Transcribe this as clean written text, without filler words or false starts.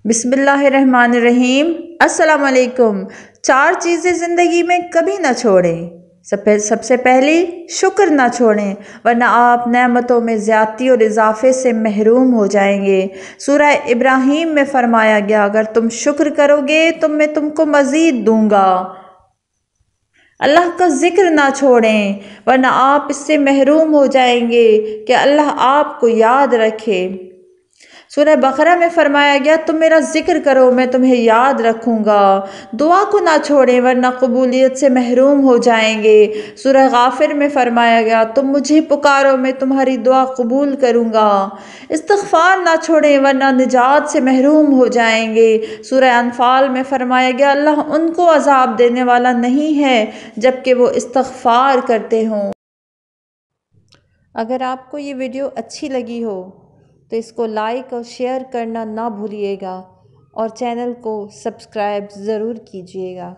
بسم اللہ الرحمن الرحیم۔ السلام علیکم۔ 4 چیزیں زندگی میں کبھی نہ چھوڑیں۔ سب سے پہلی، شکر نہ چھوڑیں ورنہ آپ نعمتوں میں زیادتی اور اضافے سے محروم ہو جائیں گے۔ سورہ ابراہیم میں فرمایا گیا، اگر تم شکر کرو گے تو میں تم کو مزید دوں گا۔ اللہ کا ذکر نہ چھوڑیں ورنہ آپ اس سے محروم ہو جائیں گے کہ اللہ آپ کو یاد رکھے۔ سورہ بقرہ میں فرمایا گیا، تم میرا ذکر کرو میں تمہیں یاد رکھوں گا۔ دعا کو نہ چھوڑیں ورنہ قبولیت سے محروم ہو جائیں گے۔ سورہ غافر میں فرمایا گیا، تم مجھے پکارو میں تمہاری دعا قبول کروں گا۔ استغفار نہ چھوڑیں ورنہ نجات سے محروم ہو جائیں گے۔ سورہ انفال میں فرمایا گیا، اللہ ان کو عذاب دینے والا نہیں ہے جبکہ وہ استغفار کرتے ہوں۔ اگر آپ کو یہ ویڈیو اچھی لگی ہو تو اس کو لائک اور شیئر کرنا نہ بھولیے گا اور چینل کو سبسکرائب ضرور کیجیے گا۔